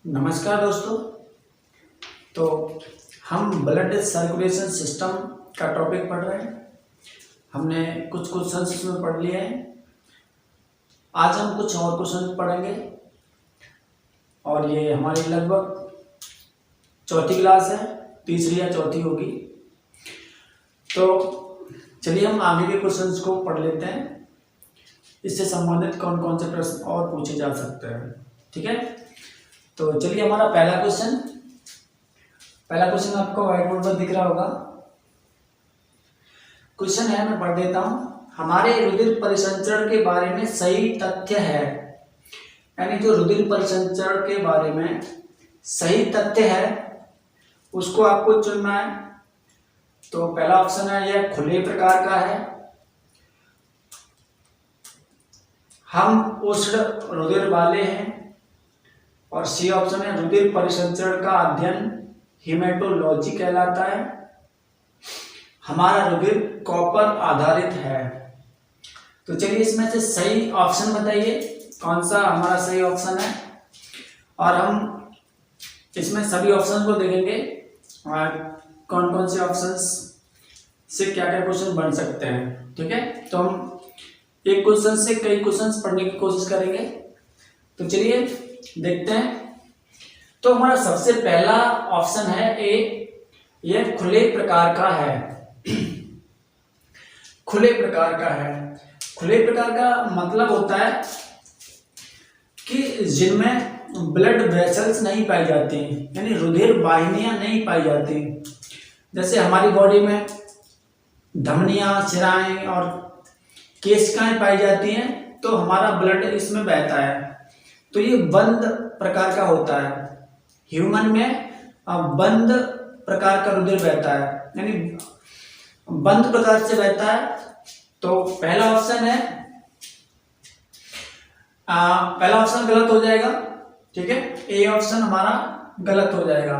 नमस्कार दोस्तों। तो हम ब्लड सर्कुलेशन सिस्टम का टॉपिक पढ़ रहे हैं। हमने कुछ क्वेश्चन इसमें पढ़ लिए हैं। आज हम कुछ और क्वेश्चन पढ़ेंगे और ये हमारी लगभग चौथी क्लास है, तीसरी या चौथी होगी। तो चलिए हम आगे के क्वेश्चंस को पढ़ लेते हैं। इससे संबंधित कौन कौन से प्रश्न और पूछे जा सकते हैं, ठीक है। तो चलिए हमारा पहला क्वेश्चन आपको व्हाइट बोर्ड पर दिख रहा होगा। क्वेश्चन है, मैं पढ़ देता हूं। हमारे रुधिर परिसंचरण के बारे में सही तथ्य है, यानी जो रुधिर परिसंचरण के बारे में सही तथ्य है उसको आपको चुनना है। तो पहला ऑप्शन है यह खुले प्रकार का है, हम उष्ण रुधिर वाले हैं, और सी ऑप्शन है रुधिर परिसंचरण का अध्ययन हीमेटोलॉजी कहलाता है, हमारा रुधिर कॉपर आधारित है। तो चलिए इसमें से सही ऑप्शन बताइए कौन सा हमारा सही ऑप्शन है, और हम इसमें सभी ऑप्शन को देखेंगे और कौन कौन से ऑप्शंस से क्या क्या क्वेश्चन बन सकते हैं, ठीक है। तो हम एक क्वेश्चन से कई क्वेश्चंस पढ़ने की कोशिश करेंगे। तो चलिए देखते हैं। तो हमारा सबसे पहला ऑप्शन है ए, यह खुले प्रकार का है। खुले प्रकार का है। खुले प्रकार का मतलब होता है कि जिनमें ब्लड वेसल्स नहीं पाई जाती, यानी रुधिर वाहिनियां नहीं पाई जाती। जैसे हमारी बॉडी में धमनियां, शिराएं और केशिकाएं पाई जाती हैं, तो हमारा ब्लड इसमें बहता है। तो ये बंद प्रकार का होता है। ह्यूमन में बंद प्रकार का रुधिर बहता है, यानी बंद प्रकार से बहता है। तो पहला ऑप्शन है, पहला ऑप्शन गलत हो जाएगा, ठीक है। ए ऑप्शन हमारा गलत हो जाएगा,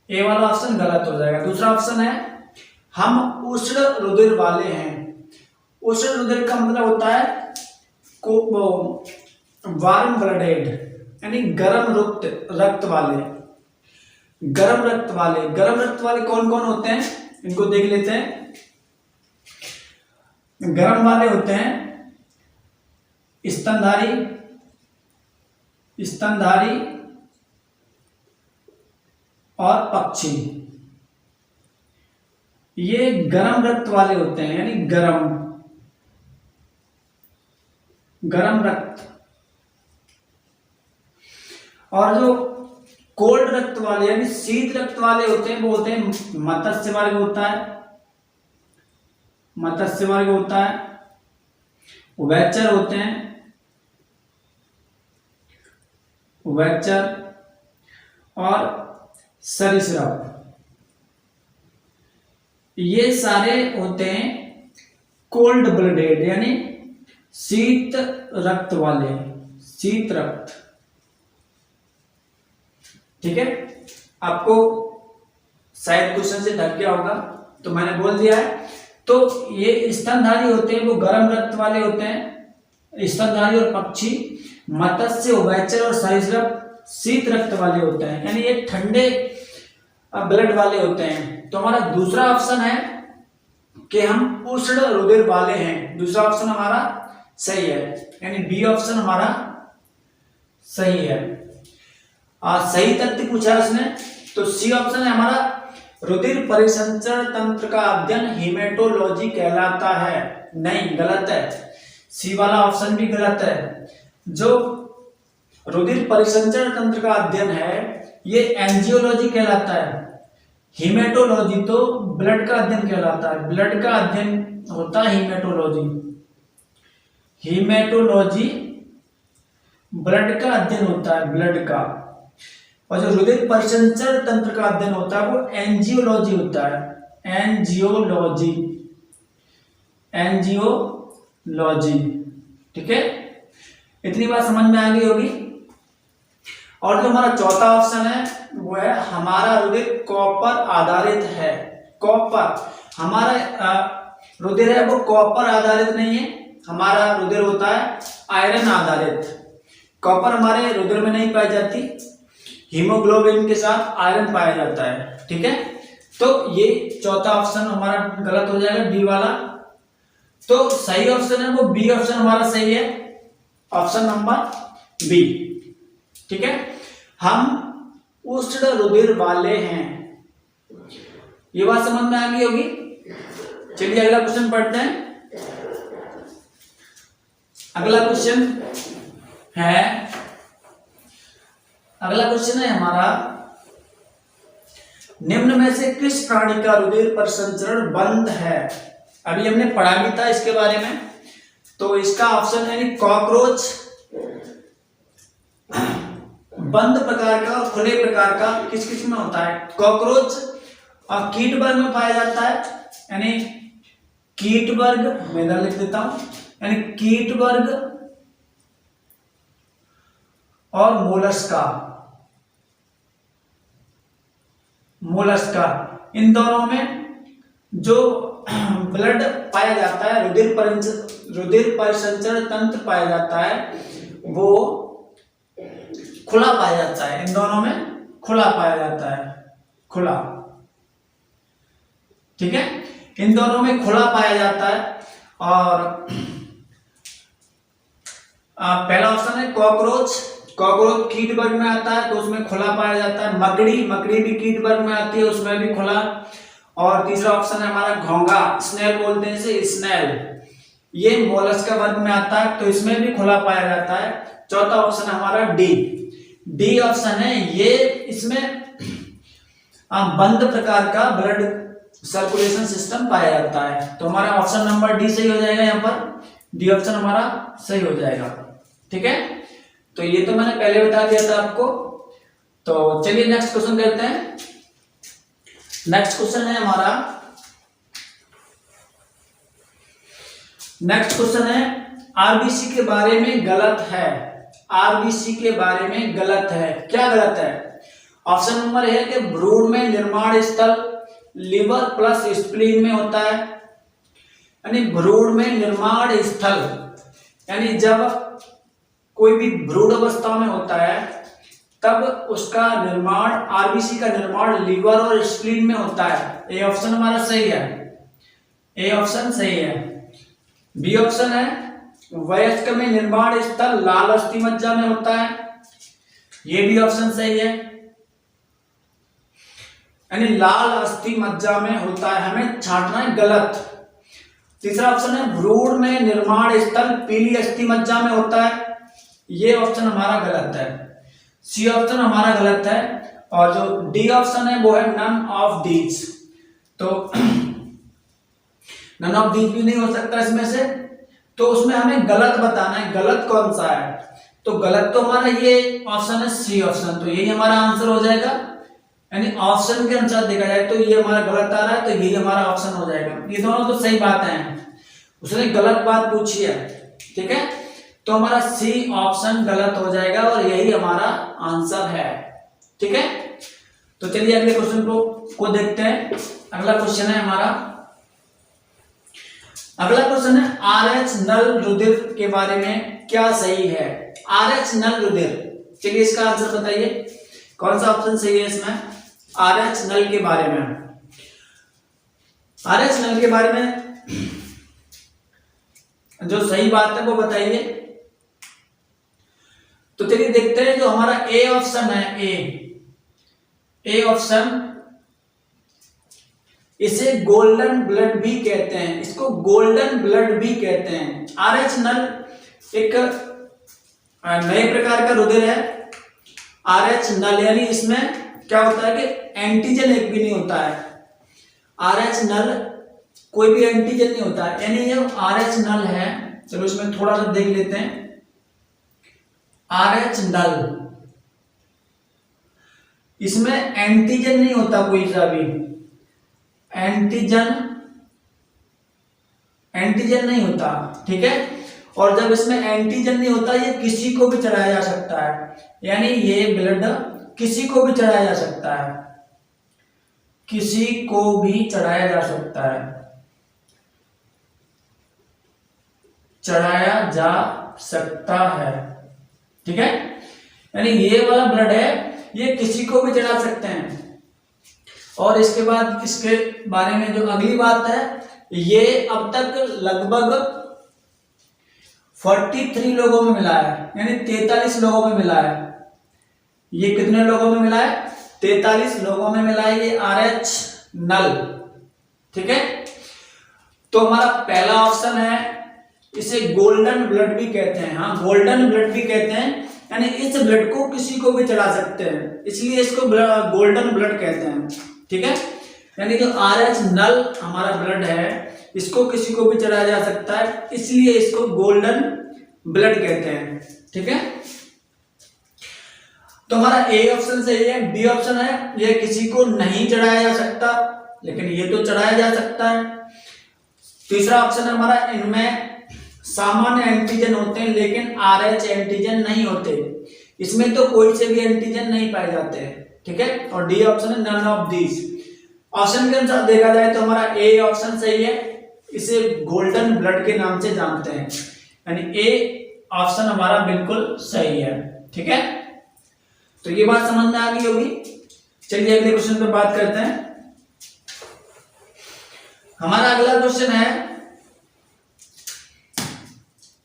ए वाला ऑप्शन गलत हो जाएगा। दूसरा ऑप्शन है हम उष्ण रुधिर वाले हैं। उष्ण रुधिर का मतलब होता है वार्म ब्लडेड, यानी गर्म रक्त वाले। गर्म रक्त वाले कौन कौन होते हैं, इनको देख लेते हैं। गर्म वाले होते हैं स्तनधारी और पक्षी। ये गर्म रक्त वाले होते हैं, यानी गर्म रक्त। और जो कोल्ड रक्त वाले यानी शीत रक्त वाले होते हैं वो होते हैं मत्स्य मार्ग होता है, उभयचर होते हैं, और सरीसृप। ये सारे होते हैं कोल्ड ब्लडेड, यानी शीत रक्त वाले, शीत रक्त, ठीक है। आपको शायद क्वेश्चन से ढक गया होगा, तो मैंने बोल दिया है। तो ये स्तनधारी होते हैं, वो गर्म रक्त वाले होते हैं, स्तनधारी और पक्षी। मत्स्य, उभयचर और सरीसृप शीत रक्त वाले होते हैं, यानी ये ठंडे ब्लड वाले होते हैं। तो हमारा दूसरा ऑप्शन है कि हम उष्ण रुधिर वाले हैं। दूसरा ऑप्शन हमारा सही है, यानी बी ऑप्शन हमारा सही है। सही तथ्य पूछा उसने, तो सी ऑप्शन है हमारा रुधिर परिसंचरण तंत्र का अध्ययन हीमेटोलॉजी कहलाता है। नहीं, गलत है, सी वाला ऑप्शन भी गलत है। जो रुधिर परिसंचरण तंत्र का अध्ययन है ये एंजियोलॉजी कहलाता है। हीमेटोलॉजी तो ब्लड का अध्ययन कहलाता है, ब्लड का अध्ययन होता है हीमेटोलॉजी ब्लड का अध्ययन होता है, ब्लड का। और जो रुधिर परिसंचरण तंत्र का अध्ययन होता है वो एंजियोलॉजी होता है, एंजियोलॉजी, ठीक है। इतनी बात समझ में आ गई होगी। और जो हमारा चौथा ऑप्शन है वो है हमारा रुधिर कॉपर आधारित है। कॉपर, हमारा रुधिर है वो कॉपर आधारित नहीं है, हमारा रुधिर होता है आयरन आधारित। कॉपर हमारे रुधिर में नहीं पाई जाती, हीमोग्लोबिन के साथ आयरन पाया जाता है, ठीक है। तो ये चौथा ऑप्शन हमारा गलत हो जाएगा, डी वाला। तो सही ऑप्शन है वो बी ऑप्शन हमारा सही है, ऑप्शन नंबर बी, ठीक है। हम उष्ण रुधिर वाले हैं, ये बात समझ में आ गई होगी। चलिए अगला क्वेश्चन पढ़ते हैं। अगला क्वेश्चन है हमारा, निम्न में से किस प्राणी का रुधिर परिसंचरण बंद है। अभी हमने पढ़ा भी था इसके बारे में। तो इसका ऑप्शन है कॉकरोच, बंद प्रकार का, खुले प्रकार का, किस किस में होता है। कॉकरोच और कीट वर्ग में पाया जाता है, यानी कीट वर्ग, मैं इधर लिख देता हूं, यानी कीट वर्ग और मोलस्का, इन दोनों में जो ब्लड पाया जाता है, रुधिर परिसंचरण तंत्र पाया जाता है, वो खुला पाया जाता है। इन दोनों में खुला पाया जाता है, खुला, ठीक है। इन दोनों में खुला पाया जाता है। और पहला ऑप्शन है कॉकरोच कीट वर्ग में आता है, तो उसमें खुला पाया जाता है। मकड़ी भी कीट वर्ग में आती है, उसमें भी खुला। और तीसरा ऑप्शन है हमारा घोंगा, स्नेल बोलते हैं इसे, स्नेल, ये मोलस्का वर्ग में आता है, तो इसमें भी खुला पाया जाता है। चौथा ऑप्शन है हमारा डी ऑप्शन है, ये इसमें बंद प्रकार का ब्लड सर्कुलेशन सिस्टम पाया जाता है। तो हमारा ऑप्शन नंबर डी सही हो जाएगा, यहाँ पर डी ऑप्शन हमारा सही हो जाएगा, ठीक है। तो ये तो मैंने पहले बता दिया था आपको। तो चलिए नेक्स्ट क्वेश्चन करते हैं। नेक्स्ट क्वेश्चन है हमारा, आरबीसी के बारे में गलत है। आरबीसी के बारे में गलत है, क्या गलत है। ऑप्शन नंबर है कि भ्रूण में निर्माण स्थल लिवर प्लस स्प्लीन में होता है, यानी भ्रूण में निर्माण स्थल, यानी जब कोई भी भ्रूण अवस्था में होता है तब उसका निर्माण, आरबीसी का निर्माण लिवर और स्प्लीन में होता है। ए ऑप्शन हमारा सही है, ए ऑप्शन सही है। बी ऑप्शन है वयस्क में निर्माण स्थल लाल अस्थि मज्जा में होता है, ये भी ऑप्शन सही है, यानी लाल अस्थि मज्जा में होता है, हमें छांटना है, गलत। तीसरा ऑप्शन है भ्रूण में निर्माण स्थल पीली अस्थि मज्जा में होता है, ये ऑप्शन हमारा गलत है, सी ऑप्शन हमारा गलत है। और जो डी ऑप्शन है वो है नन ऑफ दीज, तो नन ऑफ दीज भी नहीं हो सकता इसमें से, तो उसमें हमें गलत बताना है, गलत कौन सा है। तो गलत तो हमारा ये ऑप्शन है सी ऑप्शन, तो यही हमारा आंसर हो जाएगा, यानी ऑप्शन के अनुसार देखा जाए तो ये हमारा गलत आ रहा है, तो यही हमारा ऑप्शन हो जाएगा। ये दोनों तो सही बातें हैं, उसने गलत बात पूछी है, ठीक है। तो हमारा सी ऑप्शन गलत हो जाएगा और यही हमारा आंसर है, ठीक है। तो चलिए अगले क्वेश्चन को देखते हैं। अगला क्वेश्चन है हमारा, अगला क्वेश्चन है आरएच नल रुधिर के बारे में क्या सही है। आरएच नल रुधिर, चलिए इसका आंसर बताइए, कौन सा ऑप्शन सही है इसमें। आरएच नल के बारे में, आरएच नल के बारे में जो सही बात है वो बताइए। तो चलिए देखते हैं, जो हमारा ए ऑप्शन है, ए ऑप्शन, इसे गोल्डन ब्लड भी कहते हैं, इसको गोल्डन ब्लड भी कहते हैं। आरएच नल एक नए प्रकार का रुधिर है। आरएच नल यानी इसमें क्या होता है कि एंटीजन एक भी नहीं होता है। आरएच नल कोई भी एंटीजन नहीं होता है, यानी ये आरएच नल है। चलो इसमें थोड़ा सा देख लेते हैं। आरएच नल, इसमें एंटीजन नहीं होता कोई सा भी, एंटीजन नहीं होता, ठीक है। और जब इसमें एंटीजन नहीं होता, ये किसी को भी चढ़ाया जा सकता है, यानी ये ब्लड किसी को भी चढ़ाया जा सकता है, किसी को भी चढ़ाया जा सकता है, चढ़ाया जा सकता है, ठीक है, यानी ये वाला ब्लड है ये किसी को भी चढ़ा सकते हैं। और इसके बाद इसके बारे में जो अगली बात है, ये अब तक लगभग 43 लोगों में मिला है, यानी 43 लोगों में मिला है। ये कितने लोगों में मिला है? 43 लोगों में मिला है ये RH नल। ठीक है, तो हमारा पहला ऑप्शन है, इसे गोल्डन ब्लड भी कहते हैं। हाँ, गोल्डन ब्लड भी कहते हैं, यानी इस ब्लड को किसी को भी चढ़ा सकते हैं, इसलिए इसको गोल्डन ब्लड कहते हैं। ठीक है, यानी जो RH नल हमारा ब्लड है इसको किसी को भी चढ़ाया जा सकता है, इसलिए इसको गोल्डन ब्लड कहते हैं। ठीक है, तो हमारा ए ऑप्शन सही है। बी ऑप्शन है, ये किसी को नहीं चढ़ाया जा सकता, लेकिन ये तो चढ़ाया जा सकता है। तीसरा ऑप्शन है हमारा, इनमें सामान्य एंटीजन होते हैं लेकिन RH एंटीजन नहीं होते, इसमें तो कोई से भी एंटीजन नहीं पाए जाते। ठीक है, और डी ऑप्शन है नन ऑफ दिस। ऑप्शन के अनुसार देखा जाए तो हमारा ए ऑप्शन सही है, इसे गोल्डन ब्लड के नाम से जानते हैं, यानी ए ऑप्शन हमारा बिल्कुल सही है। ठीक है, तो ये बात समझ में आ गई होगी। चलिए अगले क्वेश्चन पे बात करते हैं। हमारा अगला क्वेश्चन है,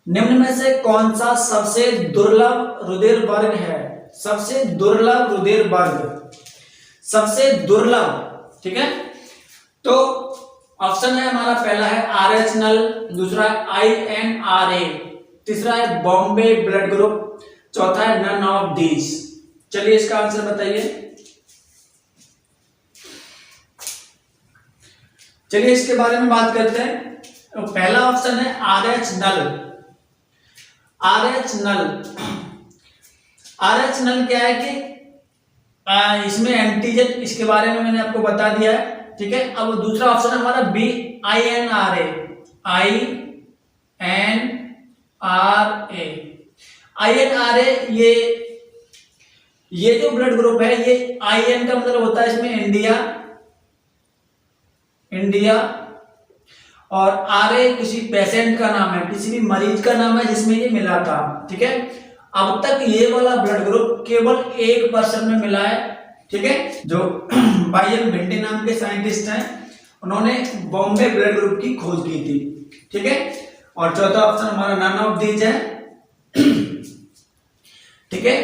निम्न में से कौन सा सबसे दुर्लभ रुधिर वर्ग है? सबसे दुर्लभ रुधिर वर्ग, सबसे दुर्लभ। ठीक है, तो ऑप्शन है हमारा, पहला है RH नल, दूसरा INRA, तीसरा है बॉम्बे ब्लड ग्रुप, चौथा है नन ऑफ दीज। चलिए इसका आंसर बताइए। चलिए इसके बारे में बात करते हैं। तो पहला ऑप्शन है RH नल। RH नल, RH नल क्या है कि इसमें एंटीजन, इसके बारे में मैंने आपको बता दिया है। ठीक है, अब दूसरा ऑप्शन है हमारा बी, INRA। INRA, ये जो ब्लड ग्रुप है, ये IN का मतलब होता है इसमें इंडिया, और RA किसी पेशेंट का नाम है, किसी भी मरीज का नाम है जिसमें ये मिला था। ठीक है, अब तक ये वाला ब्लड ग्रुप केवल एक पर्सन में मिला है। ठीक है, जो बायन भिंडे नाम के साइंटिस्ट हैं, उन्होंने बॉम्बे ब्लड ग्रुप की खोज की थी। ठीक है, और चौथा ऑप्शन हमारा नन ऑफ दीज है। ठीक है,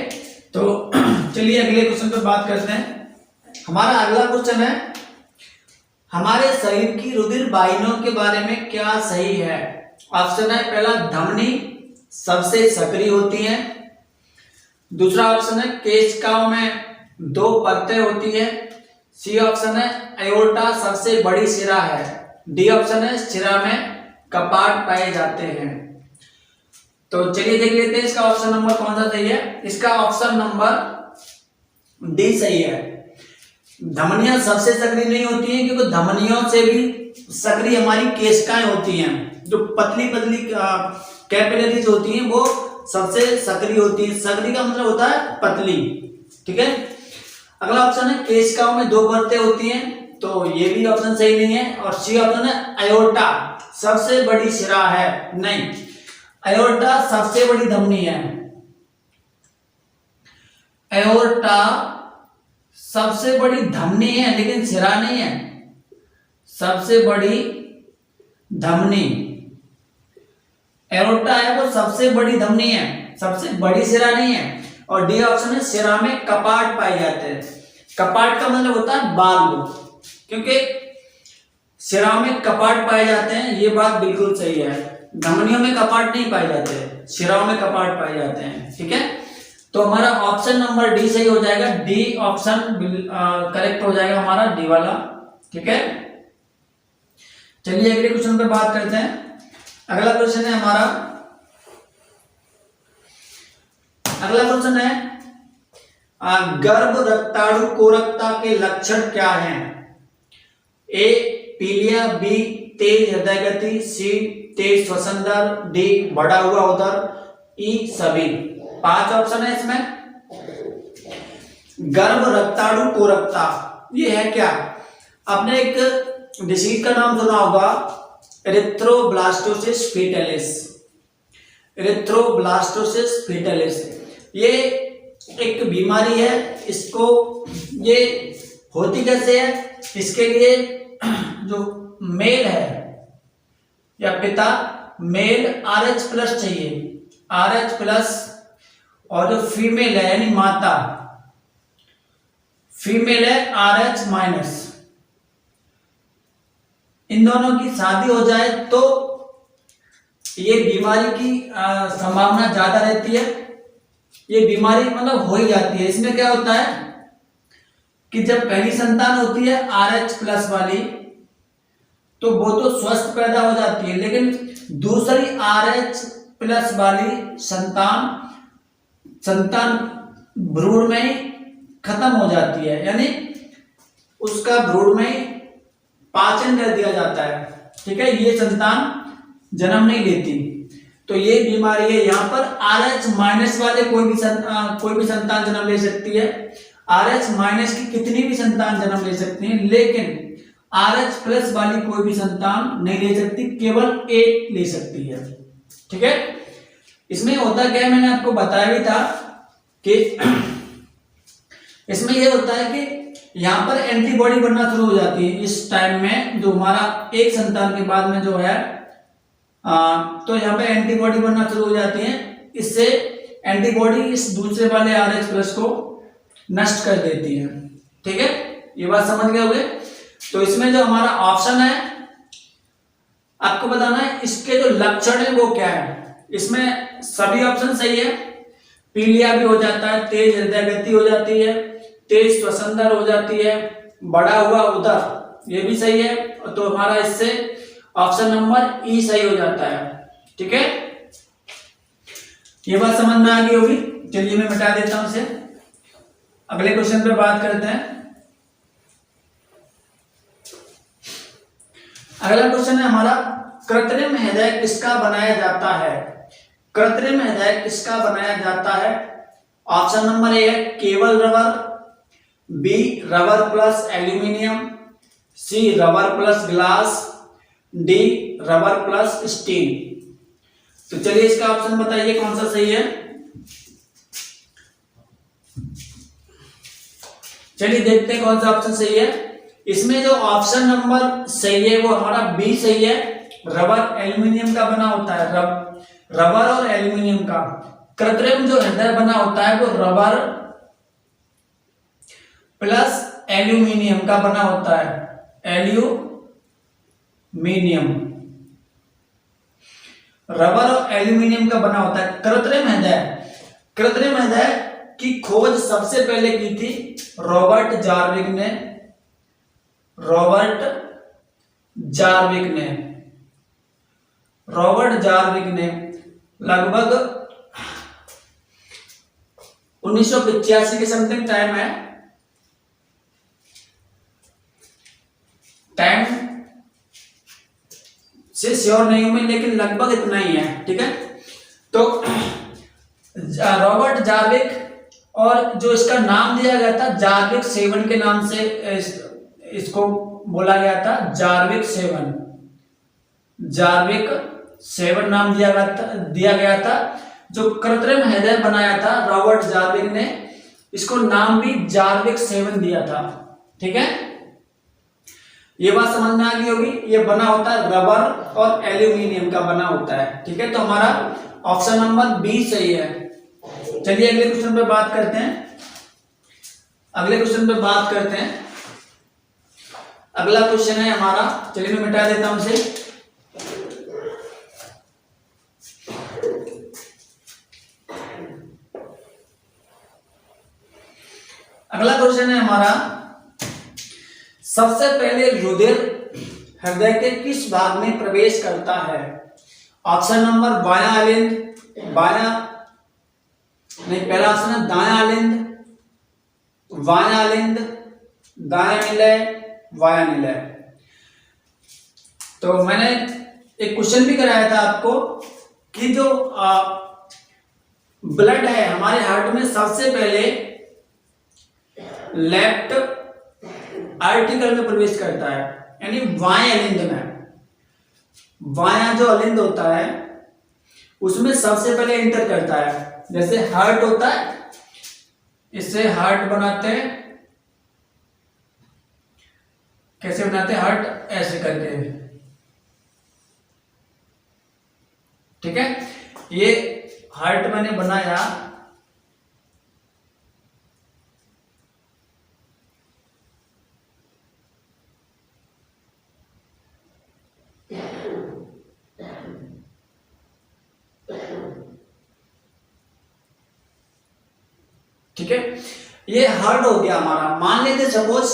तो चलिए अगले क्वेश्चन पे बात करते हैं। हमारा अगला क्वेश्चन है, हमारे शरीर की रुधिर वाहिनियों के बारे में क्या सही है? ऑप्शन है पहला, धमनी सबसे सक्रिय होती है, दूसरा ऑप्शन है केशिकाओं में 2 परतें होती है, सी ऑप्शन है एओर्टा सबसे बड़ी शिरा है, डी ऑप्शन है शिरा में कपाट पाए जाते हैं। तो चलिए देख लेते हैं इसका ऑप्शन नंबर कौन सा सही है। इसका ऑप्शन नंबर डी सही है। धमनियां सबसे सक्रिय नहीं होती हैं, क्योंकि धमनियों से भी सक्रिय हमारी केशिकाएं होती हैं, जो पतली पतली कैपिलरीज होती हैं वो सबसे सक्रिय होती है। सक्रिय का मतलब होता है पतली। ठीक है, अगला ऑप्शन है केशिकाओं में 2 परतें होती हैं, तो ये भी ऑप्शन सही नहीं है। और सी ऑप्शन है एओर्टा सबसे बड़ी शिरा है, नहीं, एओर्टा सबसे बड़ी धमनी है। एओर्टा सबसे बड़ी धमनी है लेकिन शिरा नहीं है, सबसे बड़ी धमनी एओर्टा है, वो सबसे बड़ी धमनी है, सबसे बड़ी शिरा नहीं है। और डी ऑप्शन है शिरा में कपाट पाए जाते हैं। कपाट का मतलब होता है बाल्ब, क्योंकि शिरा में कपाट पाए जाते हैं, ये बात बिल्कुल सही है। धमनियों में कपाट नहीं पाए जाते, शिराओं में कपाट पाए जाते हैं। ठीक है, तो हमारा ऑप्शन नंबर डी सही हो जाएगा, डी ऑप्शन करेक्ट हो जाएगा हमारा, डी वाला। ठीक है, चलिए अगले क्वेश्चन पे बात करते हैं। अगला क्वेश्चन है हमारा, अगला क्वेश्चन है गर्भ रक्ताणु कोरकता के लक्षण क्या हैं? ए पीलिया, बी तेज हृदय गति, सी तेज श्वसन दर, डी बढ़ा हुआ उदर, ई सभी। 5 ऑप्शन है इसमें। गर्भ रक्ताणु कोरकता ये है क्या? आपने एक डिसीज का नाम सुना होगा, एरिथ्रोब्लास्टोसिस फीटलिस। एरिथ्रोब्लास्टोसिस फीटलिस, ये एक बीमारी है, इसको ये होती कैसे है, इसके लिए जो मेल है या पिता मेल RH+ चाहिए, RH+, और जो फीमेल है यानी माता फीमेल है RH-। इन दोनों की शादी हो जाए तो ये बीमारी की संभावना ज्यादा रहती है। ये बीमारी मतलब हो ही जाती है। इसमें क्या होता है कि जब पहली संतान होती है RH+ वाली तो वो तो स्वस्थ पैदा हो जाती है, लेकिन दूसरी RH+ वाली संतान भ्रूण में ही खत्म हो जाती है, यानी उसका भ्रूण में ही पाचन कर दिया जाता है। ठीक है, ये संतान जन्म नहीं लेती। तो ये बीमारी है। यहाँ पर RH- वाले कोई भी संतान जन्म ले सकती है। RH- की कितनी भी संतान जन्म ले सकती है, लेकिन RH+ वाली कोई भी संतान नहीं ले सकती, केवल एक ले सकती है। ठीक है, इसमें होता क्या है, मैंने आपको बताया भी था कि इसमें यह होता है कि यहाँ पर एंटीबॉडी बनना शुरू हो जाती है इस टाइम में, जो हमारा एक संतान के बाद में जो है तो यहाँ पे एंटीबॉडी बनना शुरू हो जाती है। इससे एंटीबॉडी इस दूसरे वाले RH+ को नष्ट कर देती है। ठीक है, ये बात समझ गए होंगे। तो इसमें जो हमारा ऑप्शन है आपको बताना है इसके जो लक्षण है वो क्या है। इसमें सभी ऑप्शन सही है। पीलिया भी हो जाता है, तेज हृदय गति हो जाती है, तेज श्वसन दर हो जाती है, बड़ा हुआ उदर, ये भी सही है। तो हमारा इससे ऑप्शन नंबर ई सही हो जाता है। ठीक है, ये बात समझ में आ गई होगी। चलिए मैं मिटा देता हूं इसे, अगले क्वेश्चन पे बात करते हैं। अगला क्वेश्चन है हमारा, कृत्रिम हृदय किसका बनाया जाता है। कृत्रिम हृदय किसका बनाया जाता है। ऑप्शन नंबर ए है केवल rubber, B rubber plus aluminium, C rubber plus glass, D rubber plus steel. तो चलिए इसका ऑप्शन बताइए कौन सा सही है। चलिए देखते हैं कौन सा ऑप्शन सही है। इसमें जो ऑप्शन नंबर सही है वो हमारा बी सही है। रबर एल्यूमिनियम का बना होता है। रबर और एल्यूमिनियम का कृत्रिम जो हृदय बना होता है वो रबर प्लस एल्यूमिनियम का बना होता है। एल्यूमिनियम, रबर और एल्यूमिनियम का बना होता है कृत्रिम हृदय। कृत्रिम हृदय की खोज सबसे पहले की थी रॉबर्ट जार्विक ने। रॉबर्ट जार्विक ने लगभग 1985 के समथिंग टाइम है। टाइम से श्योर नहीं हूं मैं, लेकिन लगभग इतना ही है। ठीक है, तो रॉबर्ट जार्विक, और जो इसका नाम दिया गया था जार्विक 7 के नाम से इसको बोला गया था। जार्विक 7 नाम दिया गया था। जो कृत्रिम हृदय बनाया था रॉबर्ट जार्विक ने, इसको नाम भी जार्विक 7 दिया था। ठीक है, ये बात समझ में आ गई होगी। ये बना होता है रबर और एल्यूमिनियम का बना होता है। ठीक है, तो हमारा ऑप्शन नंबर बी सही है। चलिए अगले क्वेश्चन पे बात करते हैं। अगला क्वेश्चन है हमारा, चलिए मैं मिटा देता हूं इसे। अगला क्वेश्चन है हमारा, सबसे पहले रुधिर हृदय के किस भाग में प्रवेश करता है। ऑप्शन नंबर पहला ऑप्शन है दायां अलिंद, बायां अलिंद, दायां निलय, वाया निलय। तो मैंने एक क्वेश्चन भी कराया था आपको कि जो ब्लड है हमारे हार्ट में सबसे पहले लेफ्ट आर्टिकल में प्रवेश करता है, यानी बाएं अलिंद में। बायां जो अलिंद होता है उसमें सबसे पहले एंटर करता है। जैसे हार्ट होता है, इससे हार्ट बनाते हैं, कैसे बनाते हैं हार्ट, ऐसे करके, ठीक है। ये हार्ट मैंने बनाया, ठीक है। ये हार्ट हो गया हमारा। मान लेते सपोज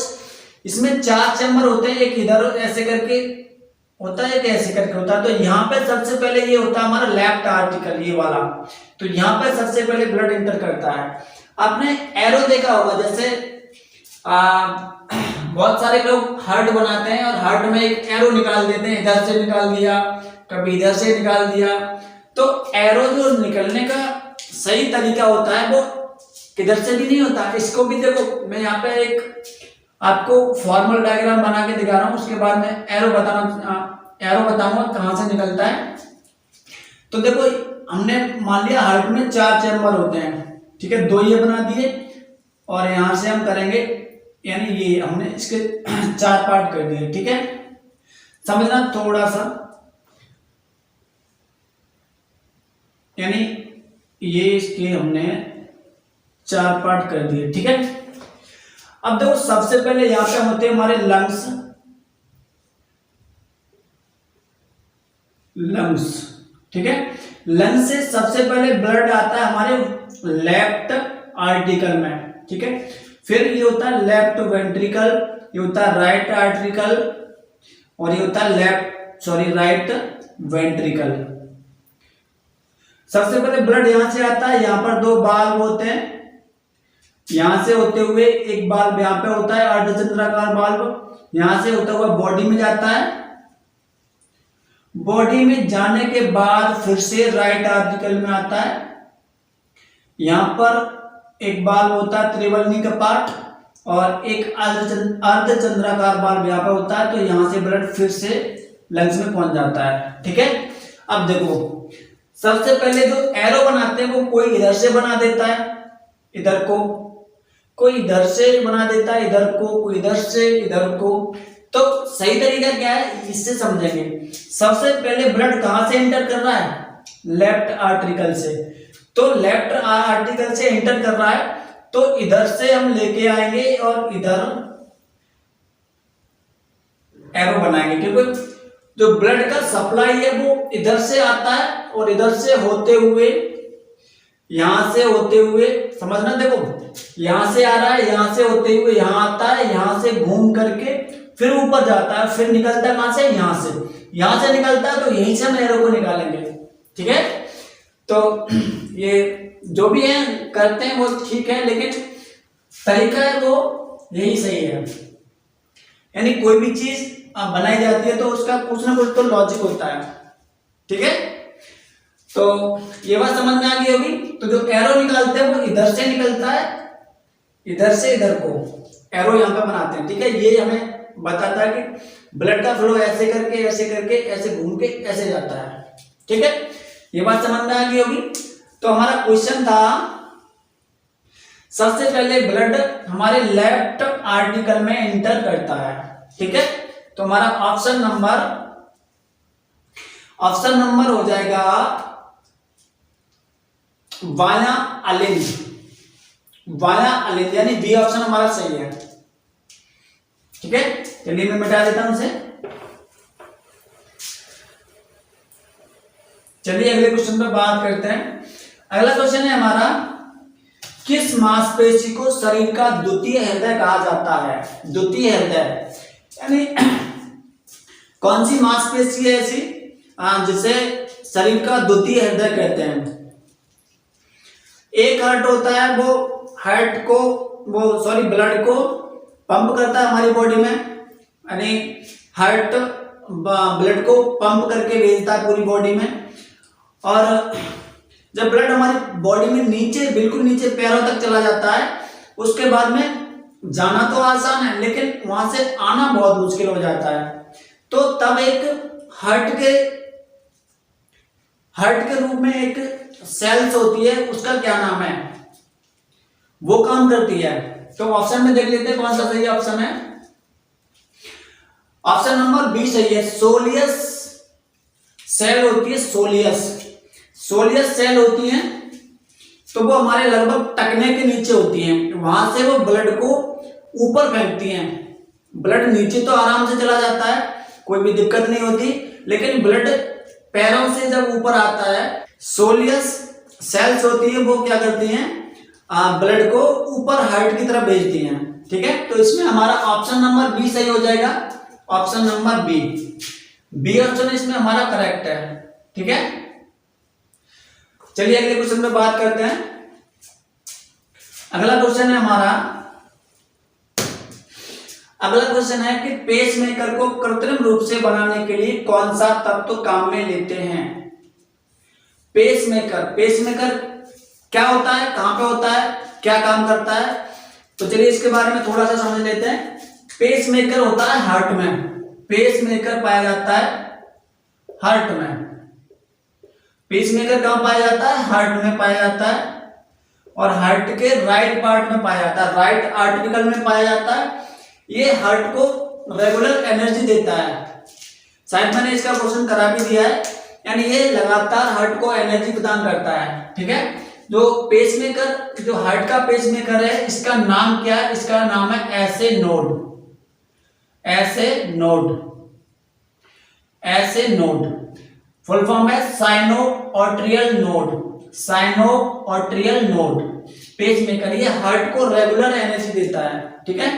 इसमें 4 चैम्बर होते हैं, एक इधर ऐसे करके होता है, एक ऐसे करके होता है। तो यहाँ पे सबसे पहले ये होता है हमारा लेफ्ट आर्टिकल, ये वाला। तो यहाँ पे सबसे पहले ब्लड एंटर करता है। आपने एरो देखा होगा, जैसे बहुत सारे लोग हार्ट बनाते हैं और हार्ट में एक एरो निकाल देते हैं, इधर से निकाल दिया, कभी इधर से निकाल दिया। तो एरो जो निकलने का सही तरीका होता है वो किधर से भी नहीं होता। इसको भी देखो, मैं यहाँ पे एक आपको फॉर्मल डायग्राम बना के दिखा रहा हूं, उसके बाद में एरो बताऊंगा कहां से निकलता है। तो देखो हमने मान लिया हार्ट में 4 चैम्बर होते हैं, ठीक है, 2 ये बना दिए और यहां से हम करेंगे, यानी ये हमने इसके 4 पार्ट कर दिए, ठीक है। समझना थोड़ा सा, यानी ये इसके हमने 4 पार्ट कर दिए, ठीक है। अब देखो सबसे पहले यहां पे होते हैं हमारे लंग्स, ठीक है। लंग्स से सबसे पहले ब्लड आता है हमारे लेफ्ट आर्टिकल में, ठीक है। फिर ये होता है लेफ्ट वेंट्रिकल, ये होता है राइट आर्टिकल, और ये होता है राइट वेंट्रिकल। सबसे पहले ब्लड यहां से आता है, यहां पर 2 बाल्ब होते हैं, यहां से होते हुए एक बाल्ब यहां पे होता है अर्धचंद्राकार बाल्ब, यहां से होता हुआ बॉडी में जाता है। बॉडी में जाने के बाद फिर से राइट आर्टिकल में आता है, यहां पर एक बाल्ब होता है त्रिवर्णी का पार्ट, और एक अर्धचंद्राकार बाल्ब यहां पर होता है। तो यहां से ब्लड फिर से लंग्स में पहुंच जाता है, ठीक है। अब देखो सबसे पहले जो एरो बनाते हैं वो कोई इधर से बना देता है, इधर को, कोई इधर से बना देता है, इधर को, कोई इधर से इधर को। तो सही तरीका क्या है इससे समझेंगे। सबसे पहले ब्लड कहां से एंटर कर रहा है, लेफ्ट आर्टिकल से। तो लेफ्ट आर्टिकल से एंटर कर रहा है, तो इधर से हम लेके आएंगे और इधर एरो बनाएंगे, क्योंकि जो ब्लड का सप्लाई है वो इधर से आता है और इधर से होते हुए, यहां से होते हुए, समझना, देखो यहां से आ रहा है, यहां से होते हुए यहां आता है, यहां से घूम करके फिर ऊपर जाता है, फिर निकलता है कहां से, यहां से निकलता है। तो यहीं से हम एरो को निकालेंगे, ठीक है। तो ये जो भी है करते हैं वो ठीक है, लेकिन तरीका है वो यही सही है। यानी कोई भी चीज बनाई जाती है तो उसका कुछ ना कुछ तो लॉजिक होता है, ठीक है। तो ये बात समझ में आ गई होगी। तो जो एरो निकालते हैं वो इधर से निकलता है, इधर से इधर को एरो यहां पे बनाते हैं, ठीक है। ये हमें बताता है कि ब्लड का फ्लो ऐसे करके ऐसे घूम के ऐसे जाता है, ठीक है। ये बात समझ में आ गई होगी। तो हमारा क्वेश्चन था सबसे पहले ब्लड हमारे लेफ्ट आर्टिकल में एंटर करता है, ठीक है। तो हमारा ऑप्शन नंबर हो जाएगा वाया अलिंद, यानी बी ऑप्शन हमारा सही है, ठीक है। चलिए मैं मिटा देता हूं उसे। चलिए अगले क्वेश्चन पे बात करते हैं। अगला क्वेश्चन है हमारा, किस मांसपेशी को शरीर का द्वितीय हृदय कहा जाता है। द्वितीय हृदय यानी कौन सी मांसपेशी है ऐसी जिसे शरीर का द्वितीय हृदय कहते हैं। एक हार्ट होता है, वो ब्लड को पंप करता है हमारी बॉडी में, यानी हार्ट ब्लड को पंप करके भेजता है पूरी बॉडी में। और जब ब्लड हमारी बॉडी में नीचे, बिल्कुल नीचे पैरों तक चला जाता है, उसके बाद में जाना तो आसान है लेकिन वहां से आना बहुत मुश्किल हो जाता है। तो तब एक हार्ट के रूप में एक सेल्स होती है उसका क्या नाम है, वो काम करती है। तो ऑप्शन में देख लेते हैं कौन सा सही ऑप्शन है। ऑप्शन नंबर बी सही है, सोलियस सेल होती है, सोलियस सोलियस सेल होती है। तो वो हमारे लगभग टखने के नीचे होती हैं, वहां से वो ब्लड को ऊपर फेंकती हैं। ब्लड नीचे तो आराम से चला जाता है, कोई भी दिक्कत नहीं होती, लेकिन ब्लड पैरों से जब ऊपर आता है, सोलियस सेल्स होती है, वो क्या करती हैं, ब्लड को ऊपर हार्ट की तरफ भेजती हैं। ठीक है, तो इसमें हमारा ऑप्शन नंबर बी सही हो जाएगा, option number B, B option इसमें हमारा करेक्ट है। ठीक है, चलिए अगले क्वेश्चन पे बात करते हैं। अगला क्वेश्चन है हमारा, अगला क्वेश्चन है कि पेसमेकर को कृत्रिम रूप से बनाने के लिए कौन सा तत्व काम में लेते हैं। पेसमेकर, पेसमेकर क्या होता है, कहां पे होता है, क्या काम करता है, तो चलिए इसके बारे में थोड़ा सा समझ लेते हैं। पेसमेकर होता है हार्ट में, पेसमेकर पाया जाता है हार्ट में। पेसमेकर कहां पाया जाता है, हार्ट में पाया जाता है, और हार्ट के राइट पार्ट में पाया जाता है, राइट आर्टिकल में पाया जाता है। ये हार्ट को रेगुलर एनर्जी देता है, शायद मैंने इसका क्वेश्चन करा भी दिया है, यानी ये लगातार हार्ट को एनर्जी प्रदान करता है। ठीक है, जो पेसमेकर, जो हार्ट का पेसमेकर है, इसका नाम क्या है, इसका नाम है ऐसे नोड, ऐसे नोड, ऐसे नोड, फुल फॉर्म है sino atrial node, sino atrial node pacemaker, ये हार्ट को रेगुलर एनर्जी देता है। ठीक है,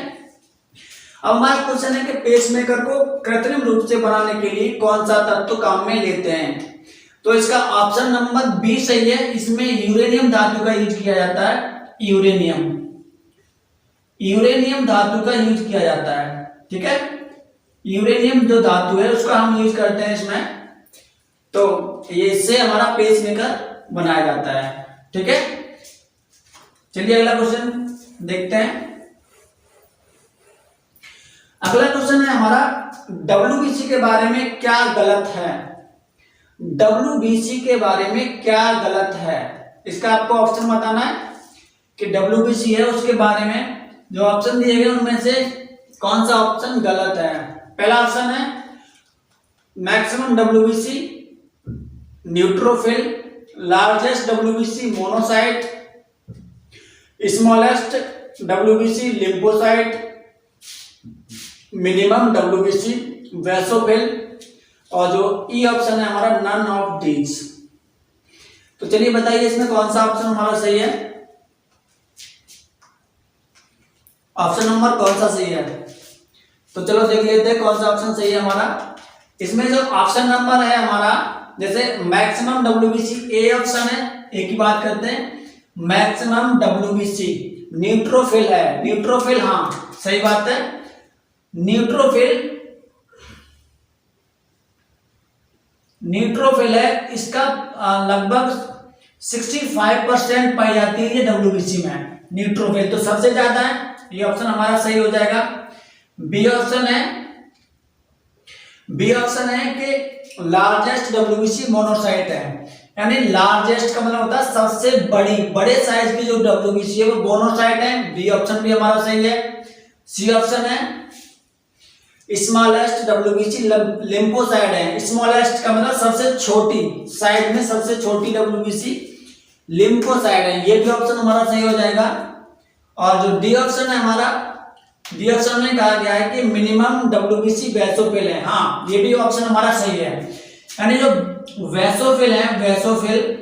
अब हमारा क्वेश्चन है कि पेसमेकर को कृत्रिम रूप से बनाने के लिए कौन सा तत्व काम में लेते हैं, तो इसका ऑप्शन नंबर बी सही है, इसमें यूरेनियम धातु का यूज किया जाता है, यूरेनियम, यूरेनियम धातु का यूज किया जाता है। ठीक है, यूरेनियम जो धातु है उसका हम यूज करते हैं इसमें, तो ये इससे हमारा पेसमेकर बनाया जाता है। ठीक है, चलिए अगला क्वेश्चन देखते हैं। अगला क्वेश्चन है हमारा, डब्ल्यूबीसी के बारे में क्या गलत है, डब्ल्यूबीसी के बारे में क्या गलत है, इसका आपको ऑप्शन बताना है कि डब्ल्यूबीसी है उसके बारे में जो ऑप्शन दिए गए उनमें से कौन सा ऑप्शन गलत है। पहला ऑप्शन है maximum WBC, neutrophil, largest WBC monocyte, smallest WBC lymphocyte, minimum WBC basophil, और जो ई ऑप्शन है हमारा नन ऑफ दीज। तो चलिए बताइए इसमें कौन सा ऑप्शन हमारा सही है, ऑप्शन नंबर कौन सा सही है, तो चलो देख लेते हैं कौन सा ऑप्शन सही है हमारा। इसमें जो ऑप्शन नंबर है हमारा, जैसे मैक्सिमम डब्ल्यूबीसी ए ऑप्शन है, एक ही बात करते हैं, मैक्सिमम डब्ल्यूबीसी न्यूट्रोफिल है, न्यूट्रोफिल, हाँ सही बात है, न्यूट्रोफिल, न्यूट्रोफिल है, इसका लगभग 65% पाई जाती है ये डब्ल्यूबीसी में, न्यूट्रोफिल तो सबसे ज्यादा है, ये ऑप्शन हमारा सही हो जाएगा। बी ऑप्शन है, बी ऑप्शन है कि लार्जेस्ट डब्ल्यूबीसी मोनोसाइट है, यानी लार्जेस्ट का मतलब होता है सबसे बड़ी, बड़े साइज की जो डब्ल्यूबीसी है वो मोनोसाइट है, बी ऑप्शन भी हमारा सही है। सी ऑप्शन है स्मॉलेस्ट डब्ल्यूबीसी लिम्फोसाइट है, स्मॉलेस्ट का मतलब सबसे छोटी, साइड में सबसे छोटी डब्ल्यूबीसी लिम्फोसाइट है, ये भी ऑप्शन हमारा सही हो जाएगा। और जो डी ऑप्शन है हमारा, डी ऑप्शन में कहा गया है कि मिनिमम डब्ल्यूबीसी वैसोफिल है, हाँ ये भी ऑप्शन हमारा सही है, यानी जो वैसोफिल है, वैसोफिल,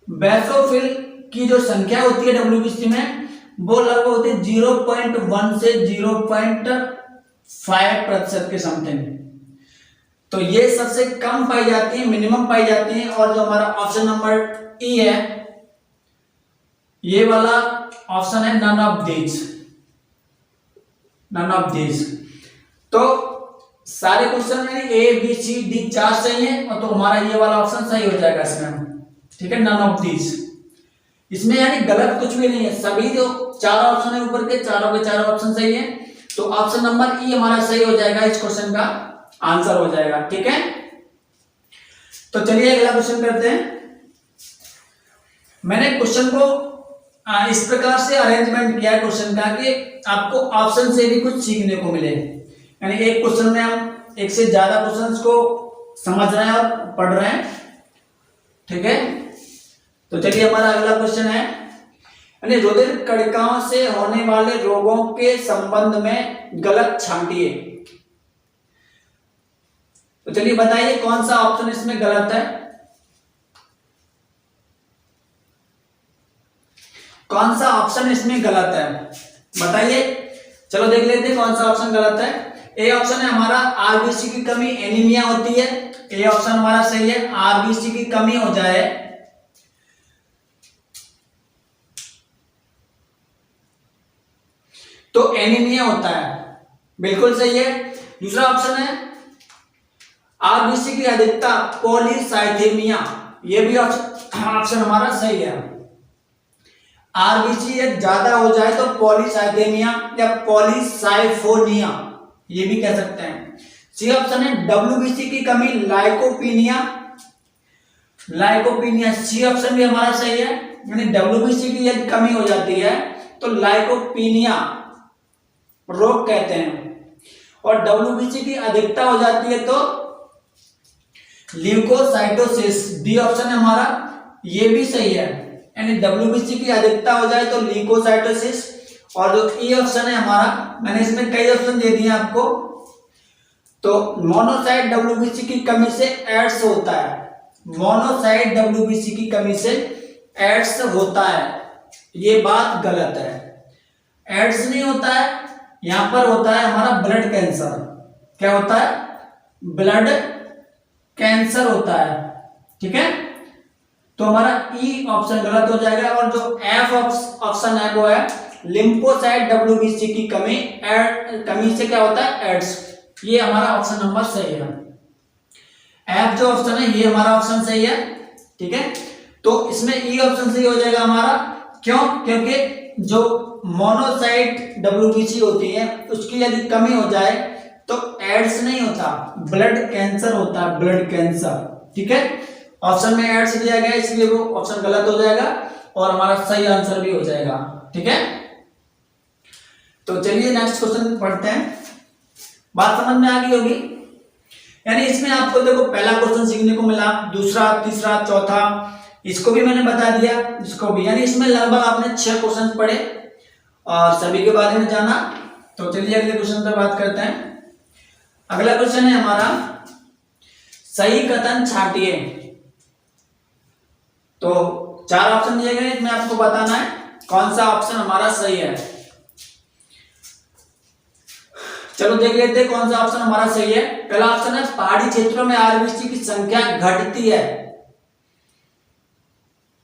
वैसोफिल की जो संख्या होती है डब्ल्यूबीसी में वो लगभग होती है 0.1 से 0.5% के समथिंग, तो ये सबसे कम पाई जाती है, मिनिमम पाई जाती है। और जो हमारा ऑप्शन नंबर ई है, ये वाला ऑप्शन है none of these, none of these. तो सारे क्वेश्चन में ए बी सी डी 4 सही है, और तो हमारा ये वाला ऑप्शन सही हो जाएगा इसमें। ठीक है, नन ऑफ दीज, इसमें यानी गलत कुछ भी नहीं है, सभी जो 4 ऑप्शन है ऊपर के, चारों के चारों ऑप्शन सही है, तो ऑप्शन नंबर ई हमारा सही हो जाएगा, इस क्वेश्चन का आंसर हो जाएगा। ठीक है, तो चलिए अगला क्वेश्चन करते हैं। मैंने क्वेश्चन को इस प्रकार से अरेंजमेंट किया है क्वेश्चन का कि आपको ऑप्शन से भी कुछ सीखने को मिले, यानी एक क्वेश्चन में हम एक से ज्यादा क्वेश्चंस को समझ रहे हैं और पढ़ रहे हैं। ठीक है, तो चलिए हमारा अगला क्वेश्चन है, यानी रुधिर कणिकाओं से होने वाले रोगों के संबंध में गलत छांटिए। तो चलिए बताइए कौन सा ऑप्शन इसमें गलत है, कौन सा ऑप्शन इसमें गलत है बताइए। चलो देख लेते हैं कौन सा ऑप्शन गलत है। ए ऑप्शन है हमारा आरबीसी की कमी एनीमिया होती है, ए ऑप्शन हमारा सही है, आरबीसी की कमी हो जाए तो एनीमिया होता है, बिल्कुल सही है। दूसरा ऑप्शन है आरबीसी की अधिकता पॉलीसाइथेमिया, ये भी ऑप्शन हमारा सही है। आरबीसी एक ज्यादा हो जाए तो पॉलीसाइथेमिया या पॉलीसाइफोनिया ये भी कह सकते हैं। सी ऑप्शन है डब्ल्यूबीसी की कमी लाइकोपीनिया, लाइकोपीनिया सी ऑप्शन भी हमारा सही है, यानी डब्ल्यूबीसी की यदि कमी हो जाती है तो लाइकोपीनिया रोग कहते हैं, और डब्ल्यूबीसी की अधिकता हो जाती है तो ल्यूकोसाइटोसिस, डी ऑप्शन है हमारा, ये भी सही है, यानी डब्ल्यूबीसी की अधिकता हो जाए तो ल्यूकोसाइटोसिस। और जो ई ऑप्शन है हमारा, मैंने इसमें कई ऑप्शन दे दिए आपको, तो मोनोसाइट डब्ल्यूबीसी की कमी से एड्स होता है, मोनोसाइट डब्ल्यूबीसी की कमी से एड्स होता है, ये बात गलत है। एड्स नहीं होता है, यहां पर होता है हमारा ब्लड कैंसर। क्या होता है? ब्लड कैंसर होता है। ठीक है, तो हमारा ई ऑप्शन गलत हो जाएगा। और जो एफ ऑप्शन है वो है लिम्फोसाइट डब्ल्यूबीसी की कमी, कमी से क्या होता है? एड्स, ये हमारा ऑप्शन नंबर सही है। एफ जो ऑप्शन है ये हमारा ऑप्शन सही है। ठीक है, तो इसमें ई ऑप्शन सही हो जाएगा हमारा। क्यों? क्योंकि जो मोनोसाइट डब्ल्यूबीसी होती है उसकी यदि कमी हो जाए तो एड्स नहीं होता, ब्लड कैंसर होता है, ब्लड कैंसर। ठीक है, ऑप्शन में एड्स दिया गया इसलिए वो ऑप्शन गलत हो जाएगा और हमारा सही आंसर भी हो जाएगा। ठीक है, तो चलिए नेक्स्ट क्वेश्चन पढ़ते हैं। बात समझ में आ गई होगी, यानी इसमें आपको देखो पहला क्वेश्चन सीखने को मिला, दूसरा, तीसरा, चौथा, इसको भी मैंने बता दिया, इसको भी, यानी इसमें लगभग आपने 6 क्वेश्चन पढ़े और सभी के बारे में जाना। तो चलिए अगले क्वेश्चन पर बात करते हैं। अगला क्वेश्चन है हमारा सही कथन छांटिए। तो 4 ऑप्शन दिए गए, इसमें आपको बताना है कौन सा ऑप्शन हमारा सही है। चलो देख लेते हैं कौन सा ऑप्शन हमारा सही है। पहला ऑप्शन है पहाड़ी क्षेत्रों में आरबीसी की संख्या घटती है,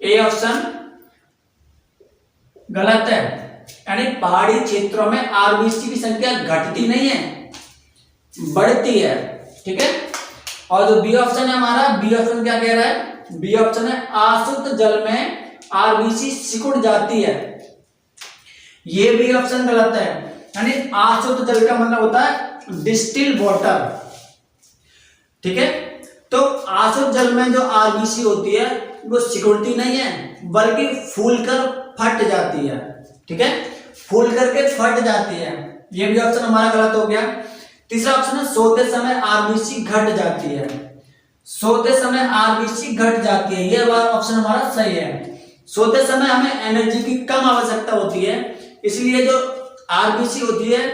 ए ऑप्शन गलत है, यानी पहाड़ी क्षेत्रों में आरबीसी की संख्या घटती नहीं है, बढ़ती है। ठीक है, और जो बी ऑप्शन है हमारा, बी ऑप्शन क्या कह रहा है? बी ऑप्शन है अशुद्ध जल में आरबीसी सिकुड़ जाती है, ये बी ऑप्शन गलत है, यानी अशुद्ध जल का मतलब होता है डिस्टिल्ड वाटर। ठीक है, तो अशुद्ध जल में जो आरबीसी होती है वो सिकुड़ती नहीं है बल्कि फूलकर फट जाती है। ठीक है, फूल करके फट जाती है, ये भी ऑप्शन हमारा गलत हो गया। तीसरा ऑप्शन है सोते समय आरबीसी घट जाती है, सोते समय आरबीसी घट जाती है, ये ऑप्शन हमारा सही है। सोते समय हमें एनर्जी की कम आवश्यकता होती है, इसलिए जो आरबीसी होती है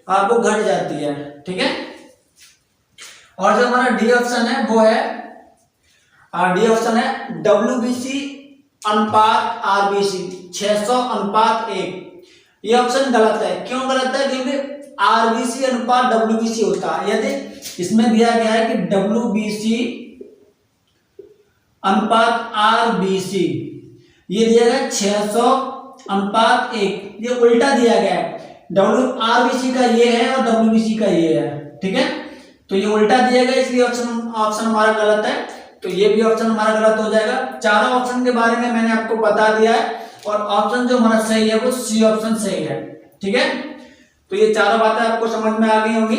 वो घट जाती है। ठीक है, और जो हमारा डी ऑप्शन है वो है, डी ऑप्शन है डब्ल्यूबीसी अनुपात आरबीसी 600:1, ये ऑप्शन गलत है। क्यों गलत है? क्योंकि आरबीसी अनुपात डब्ल्यूबीसी होता है, यदि इसमें दिया गया है कि डब्ल्यूबीसी अनुपात आरबीसी, ये दिया गया 600:1, ये उल्टा दिया गया है, डब्ल्यू आरबीसी का ये है और डब्ल्यूबीसी का ये है। ठीक है, तो ये उल्टा दिया गया इसलिए ऑप्शन हमारा गलत है, तो ये भी ऑप्शन हमारा गलत हो जाएगा। चारों ऑप्शन के बारे में मैंने आपको बता दिया है और ऑप्शन जो हमारा सही है वो सी ऑप्शन सही है। ठीक है, तो ये चारों बातें आपको समझ में आ गई होंगी।